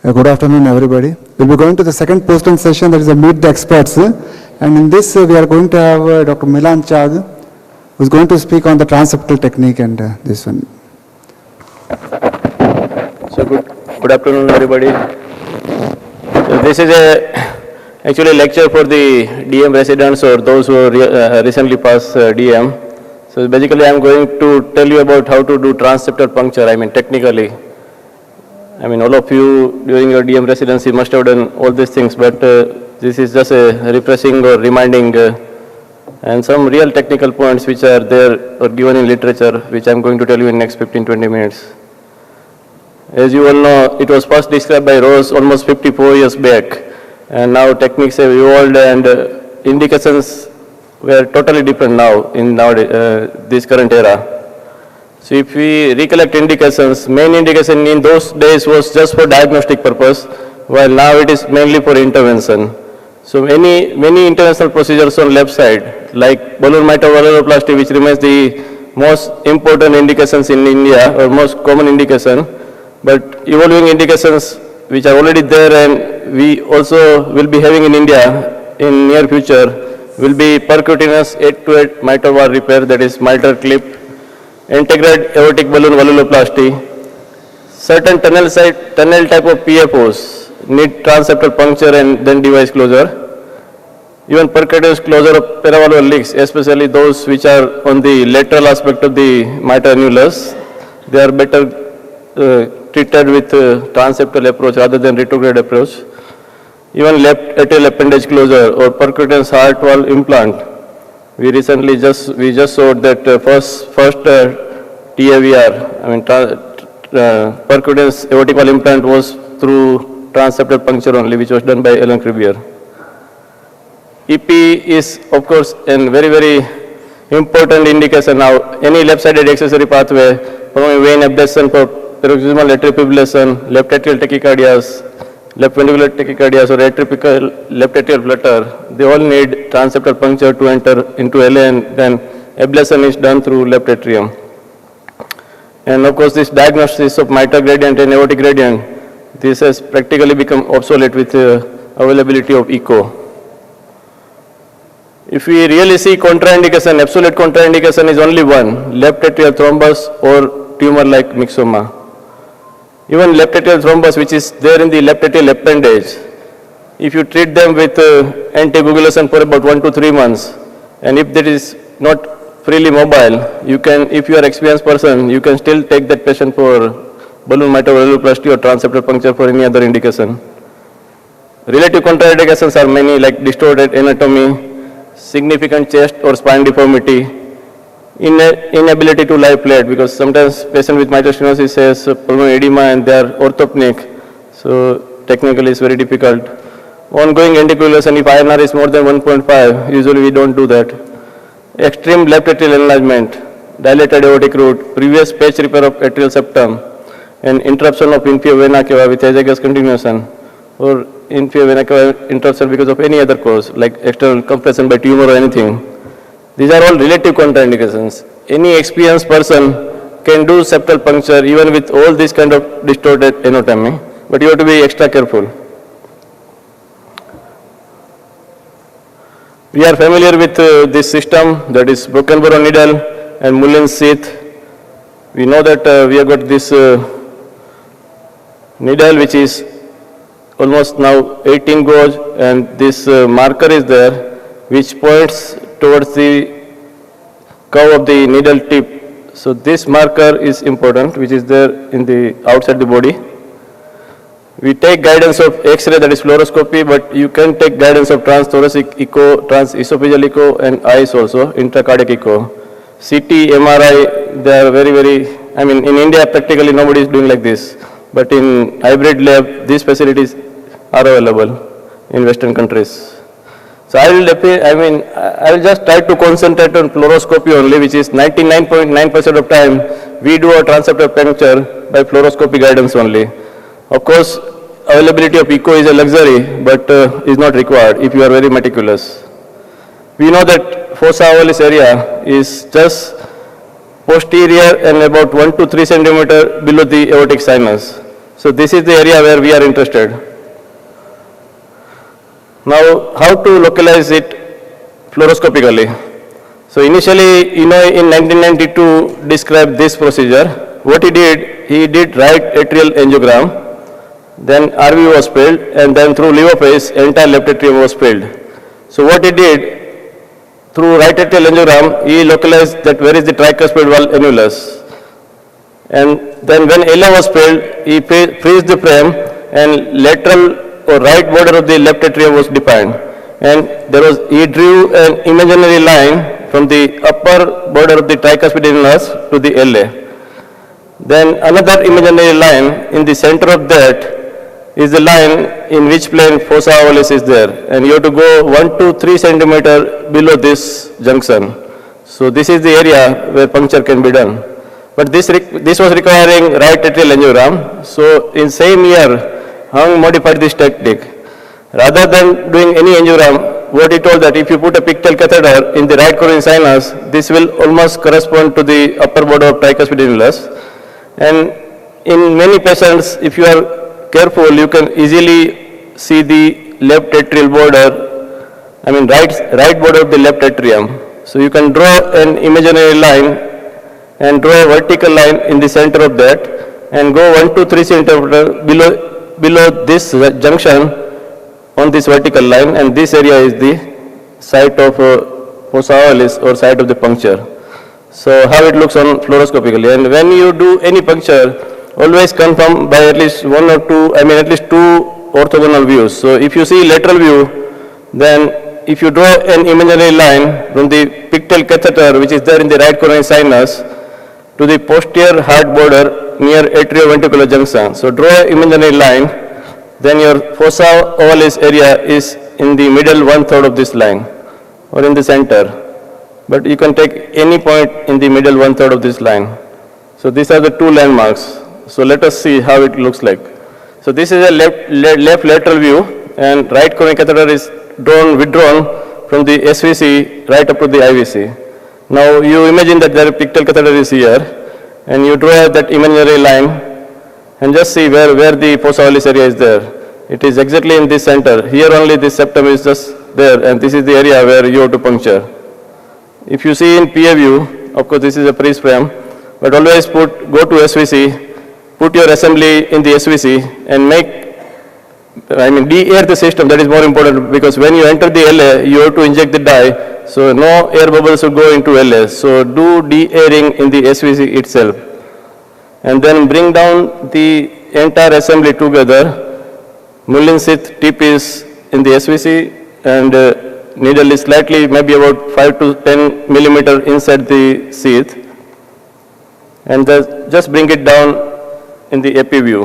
Good afternoon, everybody. We'll be going to the second post-on session, that is a Meet the Experts. And in this, we are going to have Dr. Milan Chag, who is going to speak on the transeptal technique and this one. So good afternoon, everybody. So this is actually a lecture for the DM residents or those who recently passed DM. So basically, I'm going to tell you about how to do transeptal puncture, technically. All of you during your DM residency must have done all these things, but this is just a refreshing or reminding and some real technical points which are there or given in literature, which I'm going to tell you in next 15-20 minutes. As you all know, it was first described by Rose almost 54 years back, and now techniques have evolved and indications were totally different now in this current era. So if we recollect indications, main indication in those days was just for diagnostic purpose, while now it is mainly for intervention. So many interventional procedures on left side, like balloon mitral valvuloplasty, which remains the most important indications in India, or most common indication, but evolving indications which are already there and we also will be having in India in near future will be percutaneous 8-to-8 mitral valve repair, that is mitral clip, integrated aortic balloon valvuloplasty. Certain tunnel type of PFOs need transeptal puncture and then device closure. Even percutaneous closure of paravalvular leaks, especially those which are on the lateral aspect of the mitral annulus, they are better treated with transeptal approach rather than retrograde approach. Even left atrial appendage closure or percutaneous heart valve implant. We recently just showed that first TAVR, percutaneous aortic valve implant was through transeptal puncture only, which was done by Alan Crebier. EP is, of course, a very, very important indication now. Any left-sided accessory pathway, from vein ablation for paroxysmal atrial fibrillation, left atrial tachycardias, left ventricular tachycardias, or atypical left atrial flutter, they all need transeptal puncture to enter into LA, and then ablation is done through left atrium. And of course, this diagnosis of mitral gradient and aortic gradient, this has practically become obsolete with availability of echo. If we really see contraindication, absolute contraindication is only one, left atrial thrombus or tumor like myxoma. Even left atrial thrombus, which is there in the left atrial appendage, if you treat them with anticoagulation for about 1 to 3 months, and if that is not freely mobile, you can, if you are an experienced person, you can still take that patient for balloon mitral valvuloplasty or transeptal puncture for any other indication. Relative contraindications are many, like distorted anatomy, significant chest or spine deformity, inability to lie flat, because sometimes patient with mitral stenosis has pulmonary edema and they are orthopneic, so technically it's very difficult. Ongoing anticoagulation, if INR is more than 1.5, usually we don't do that. Extreme left atrial enlargement, dilated aortic root, previous patch repair of atrial septum, and interruption of inferior vena cava with azygous continuation, or inferior vena cava interruption because of any other cause, like external compression by tumor or anything. These are all relative contraindications. Any experienced person can do septal puncture even with all this kind of distorted anatomy, but you have to be extra careful. We are familiar with this system, that is Brockenborough needle and Mullen's sheath. We know that we have got this needle which is almost now 18 gauge, and this marker is there which points towards the curve of the needle tip. So this marker is important, which is there in the outside the body. We take guidance of X-ray, that is fluoroscopy, but you can take guidance of transthoracic echo, transesophageal echo, and eyes also, intracardiac echo. CT, MRI, they are very, very, in India practically nobody is doing like this, but in hybrid lab, these facilities are available in Western countries. So I will just try to concentrate on fluoroscopy only, which is 99.9% of time we do a transeptal puncture by fluoroscopy guidance only. Of course, availability of echo is a luxury, but is not required if you are very meticulous. We know that fossa ovalis area is just posterior and about 1 to 3 centimeter below the aortic sinus. So this is the area where we are interested. Now, how to localize it fluoroscopically? So initially, in 1992, described this procedure. What he did right atrial angiogram, then RV was filled, and then through levophase, entire left atrium was filled. So what he did, through right atrial angiogram, he localized that where is the tricuspid valve annulus. And then when LA was filled, he freezed the frame, and lateral or right border of the left atrium was defined. And he drew an imaginary line from the upper border of the tricuspid annulus to the LA. Then another imaginary line in the center of that is the line in which plane fossa ovalis is there. And you have to go 1 to 3 centimeter below this junction. So this is the area where puncture can be done. But this was requiring right atrial angiogram. So in same year, Hung modified this technique. Rather than doing any angiogram, what he told that if you put a pictal catheter in the right coronary sinus, this will almost correspond to the upper border of tricuspid annulus. And in many patients, if you are careful, you can easily see the left atrial border, right border of the left atrium. So you can draw an imaginary line and draw a vertical line in the center of that and go 1 to 3 centimeter below this junction on this vertical line, and this area is the site of fossa ovalis or site of the puncture. So how it looks on fluoroscopically. And when you do any puncture, always confirm by at least at least two orthogonal views. So if you see lateral view, then if you draw an imaginary line from the pictal catheter which is there in the right coronary sinus to the posterior heart border near atrioventricular junction. So draw an imaginary line, then your fossa ovalis area is in the middle 1/3 of this line or in the center. But you can take any point in the middle 1/3 of this line. So these are the two landmarks. So let us see how it looks like. So this is a left lateral view, and right coronary catheter is withdrawn from the SVC right up to the IVC. Now you imagine that the pictal catheter is here, and you draw that imaginary line, and just see where the fossa ovalis area is there. It is exactly in this center. Here only this septum is just there, and this is the area where you have to puncture. If you see in PA view, of course this is a freeze frame, but always go to SVC, put your assembly in the SVC, and de-air the system. That is more important, because when you enter the LA, you have to inject the dye, so no air bubbles will go into LA. So do de-airing in the SVC itself. And then bring down the entire assembly together. Mullin sheath tip is in the SVC, and needle is slightly, maybe about 5 to 10 millimeter inside the sheath. And just bring it down in the AP view.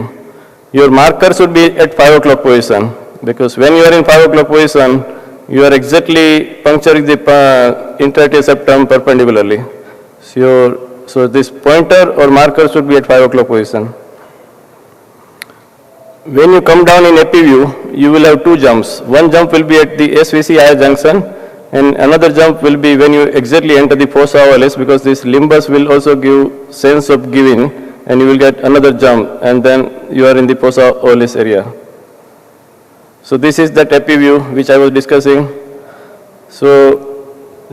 Your marker should be at 5 o'clock position, because when you are in 5 o'clock position, you are exactly puncturing the intra-atrial septum perpendicularly. So this pointer or marker should be at 5 o'clock position. When you come down in AP view, you will have two jumps. One jump will be at the SVC-IR junction, and another jump will be when you exactly enter the fossa ovalis, because this limbus will also give sense of giving, and you will get another jump, and then you are in the fossa ovalis area. So this is that AP view which I was discussing. So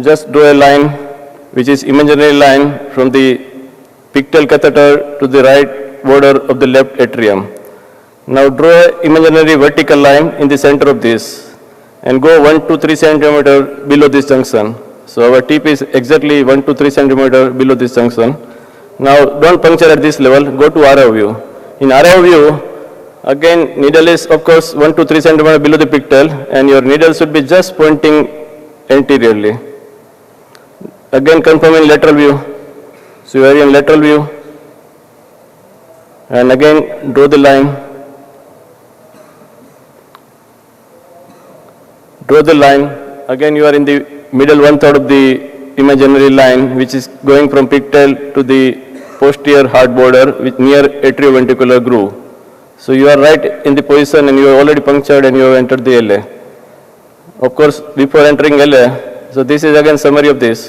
just draw a line which is imaginary line from the pictal catheter to the right border of the left atrium. Now draw an imaginary vertical line in the center of this and go 1 to 3 centimeter below this junction. So our tip is exactly 1 to 3 centimeter below this junction. Now don't puncture at this level, go to RO view. In RO view, again needle is of course 1 to 3 centimeter below the pictal, and your needle should be just pointing anteriorly. Again confirm in lateral view. So you are in lateral view, and again draw the line. Draw the line. Again you are in the middle 1/3 of the imaginary line, which is going from pictal to the posterior heart border with near atrioventricular groove. So you are right in the position, and you have already punctured and you have entered the LA. Of course, before entering LA, so this is again summary of this.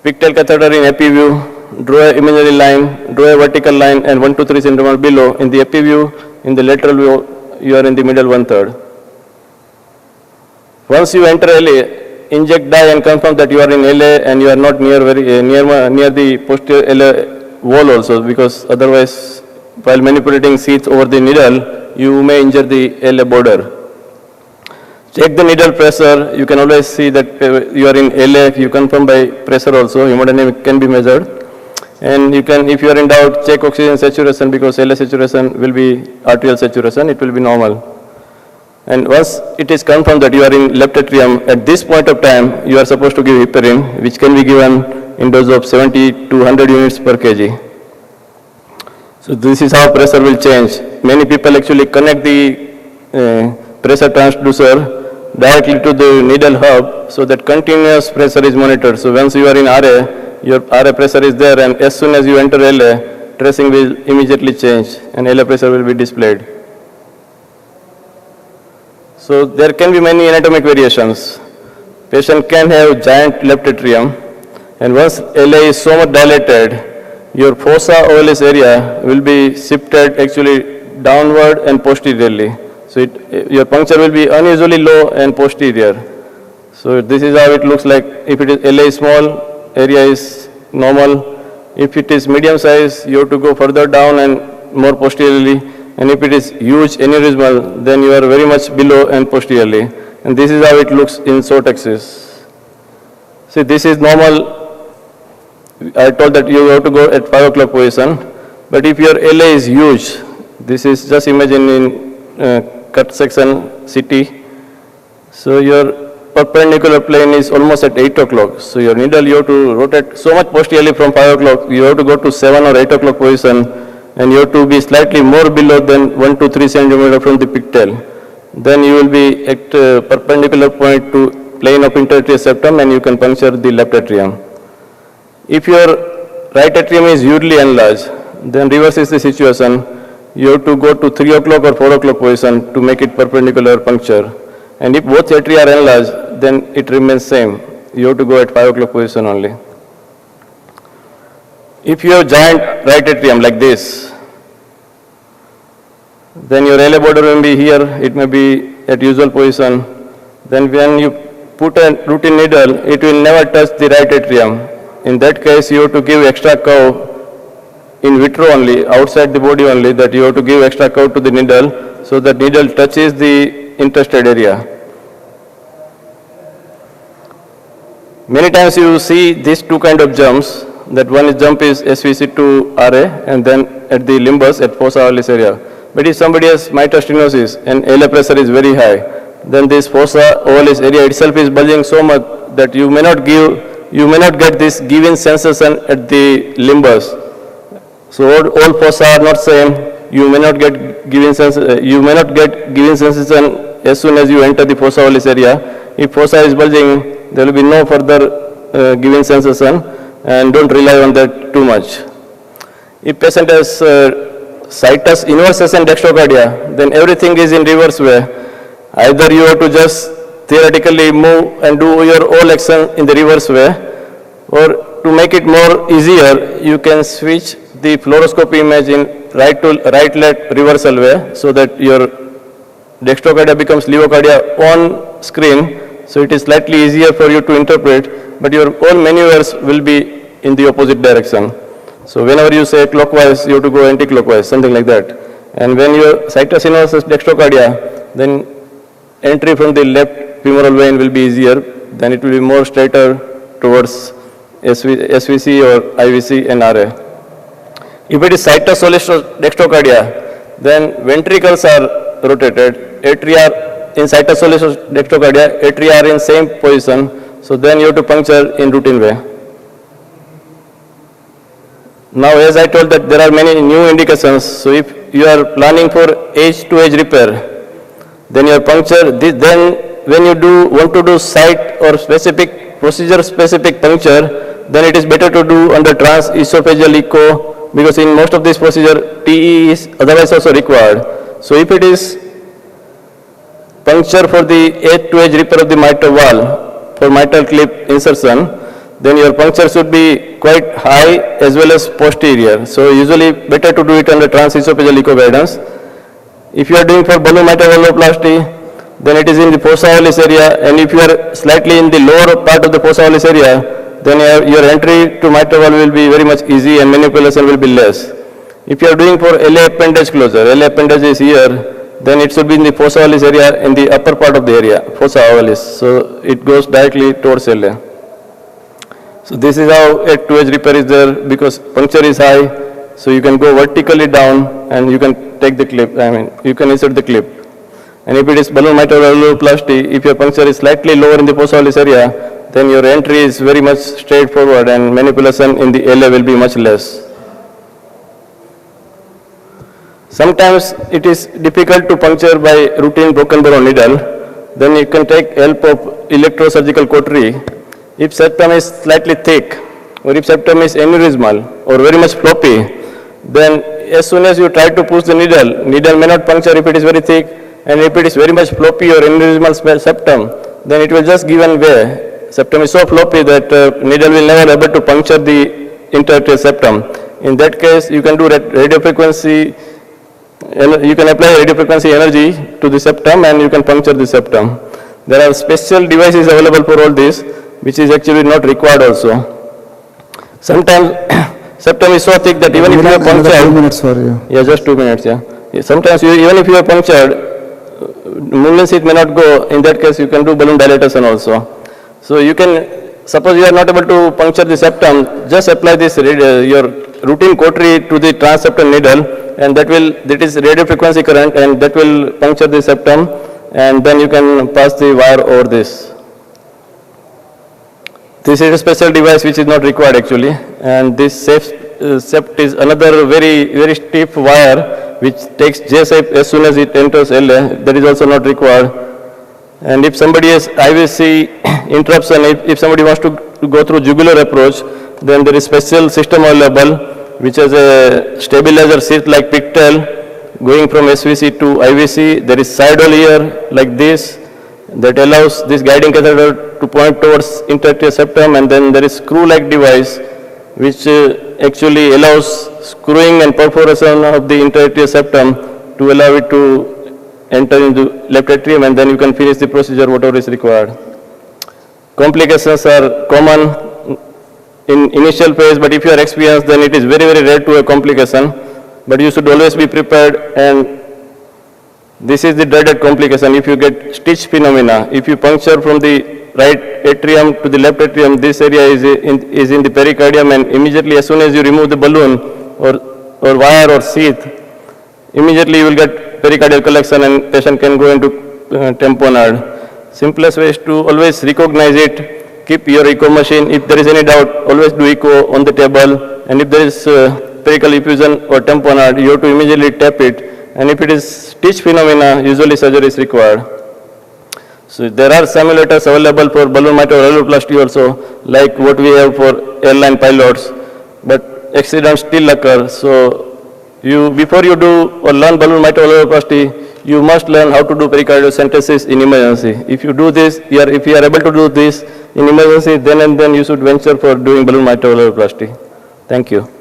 Pictal catheter in AP view, draw a imaginary line, draw a vertical line, and 1 to 3 centimeter below. In the epi view, in the lateral view, you are in the middle 1/3. Once you enter LA, inject dye and confirm that you are in LA and you are not near the posterior LA wall also, because otherwise, while manipulating seeds over the needle, you may injure the LA border. Check the needle pressure. You can always see that you are in LA. You confirm by pressure also. Hemodynamic can be measured. And you can, if you are in doubt, check oxygen saturation, because LA saturation will be arterial saturation. It will be normal. And once it is confirmed that you are in left atrium, at this point of time, you are supposed to give heparin, which can be given in dose of 70 to 100 units per kg. So this is how pressure will change. Many people actually connect the pressure transducer directly to the needle hub, so that continuous pressure is monitored. So once you are in RA, your RA pressure is there, and as soon as you enter LA, tracing will immediately change, and LA pressure will be displayed. So there can be many anatomic variations. Patient can have giant left atrium, and once LA is so much dilated, your fossa ovalis area will be shifted actually downward and posteriorly. So your puncture will be unusually low and posterior. So this is how it looks like. If it is LA is small, area is normal. If it is medium size, you have to go further down and more posteriorly. And if it is huge aneurysmal, then you are very much below and posteriorly. And this is how it looks in short axis. See, this is normal. I told that you have to go at 5 o'clock position. But if your LA is huge, this is just imagine in cut section CT. So your perpendicular plane is almost at 8 o'clock. So your needle, you have to rotate so much posteriorly from 5 o'clock. You have to go to 7 or 8 o'clock position, and you have to be slightly more below than 1 to 3 centimeter from the pigtail. Then you will be at perpendicular point to plane of interatrial septum, and you can puncture the left atrium. If your right atrium is hugely enlarged, then reverse is the situation. You have to go to 3 o'clock or 4 o'clock position to make it perpendicular puncture. And if both atria are enlarged, then it remains same. You have to go at 5 o'clock position only. If you have giant right atrium like this, then your LA border will be here, it may be at usual position. Then when you put a routine needle, it will never touch the right atrium. In that case, you have to give extra curve in vitro only, outside the body only, that you have to give extra curve to the needle, so that needle touches the interested area. Many times you see these two kind of jumps, that one is jump is SVC to RA, and then at the limbus at fossa ovalis area. But if somebody has mitral stenosis and LA pressure is very high, then this fossa ovalis area itself is bulging so much that you may not get this given sensation at the limbus. So all fossa are not same. You may not get given sensation as soon as you enter the fossa ovalis area. If fossa is bulging, there will be no further given sensation, and don't rely on that too much. If patient has situs inversus and dextrocardia, then everything is in reverse way. Either you have to just theoretically move and do your all action in the reverse way, or to make it more easier, you can switch the fluoroscopy image in right left reversal way, so that your dextrocardia becomes levocardia on screen. So it is slightly easier for you to interpret, but your all maneuvers will be in the opposite direction. So whenever you say clockwise, you have to go anti-clockwise, something like that. And when your situs inversus dextrocardia, then entry from the left femoral vein will be easier, then it will be more straighter towards SVC or IVC and RA. If it is situs solis dextrocardia, then ventricles are rotated, atria in situs solis dextrocardia, atria are in same position, so then you have to puncture in routine way. Now, as I told that there are many new indications, so if you are planning for age-to-age repair, then your puncture, then when you want to do site or specific, procedure-specific puncture, then it is better to do under trans-esophageal echo, because in most of this procedure, TE is otherwise also required. So if it is puncture for the age-to-age repair of the mitral valve, for mitral clip insertion, then your puncture should be quite high as well as posterior. So usually better to do it under transesophageal echoguidance. If you are doing for balloon mitral valvuloplasty, then it is in the fossa ovalis area, and if you are slightly in the lower part of the fossa ovalis area, then your entry to mitral valve will be very much easy and manipulation will be less. If you are doing for LA appendage closure, LA appendage is here, then it should be in the fossa ovalis area, in the upper part of the area, fossa ovalis. So it goes directly towards LA. So this is how a 2H repair is there, because puncture is high, so you can go vertically down and you can take the clip, you can insert the clip. And if it is balloon mitral valvuloplasty, if your puncture is slightly lower in the fossa ovalis area, then your entry is very much straightforward and manipulation in the LA will be much less. Sometimes it is difficult to puncture by routine broken barrow needle. Then you can take help of electrosurgical cautery. If septum is slightly thick, or if septum is aneurysmal or very much floppy, then as soon as you try to push the needle, needle may not puncture if it is very thick, and if it is very much floppy or aneurysmal septum, then it will just give way. Septum is so floppy that needle will never be able to puncture the interarterial septum. In that case, you can do radiofrequency. You can apply radiofrequency energy to the septum and you can puncture the septum. There are special devices available for all this, which is actually not required also. Sometimes septum is so thick that even if you are punctured, 2 minutes for you. Yeah, just 2 minutes, yeah. Sometimes even if you are punctured, malignancy may not go. In that case, you can do balloon dilatation also. So you can, suppose you are not able to puncture the septum, just apply this your routine cautery to the transseptal needle, and that is radiofrequency current, and that will puncture the septum, and then you can pass the wire over this. This is a special device which is not required actually, and this sept is another very stiff wire which takes J-shape as soon as it enters LA. That is also not required. And if somebody has IVC interruption, if somebody wants to go through jugular approach, then there is special system available which has a stabilizer sheath like pigtail going from SVC to IVC. There is side hole here like this that allows this guiding catheter to point towards interarterial septum, and then there is screw-like device which actually allows screwing and perforation of the interarterial septum to allow it to enter into left atrium, and then you can finish the procedure whatever is required. Complications are common in initial phase, but if you are experienced, then it is very rare to a complication, but you should always be prepared. And this is the dreaded complication if you get stitch phenomena. If you puncture from the right atrium to the left atrium, this area is in the pericardium, and immediately as soon as you remove the balloon or wire or sheath, immediately you will get pericardial collection and patient can go into tamponade. Simplest way is to always recognize it, keep your echo machine. If there is any doubt, always do echo on the table, and if there is pericardial effusion or tamponade, you have to immediately tap it. And if it is stitch phenomena, usually surgery is required. So there are simulators available for balloon mitral valvuloplasty also, like what we have for airline pilots, but accidents still occur. So before you do or learn balloon mitral valvuloplasty, you must learn how to do pericardiocentesis in emergency. If you do this, if you are able to do this in emergency, then and then you should venture for doing balloon mitral valvuloplasty. Thank you.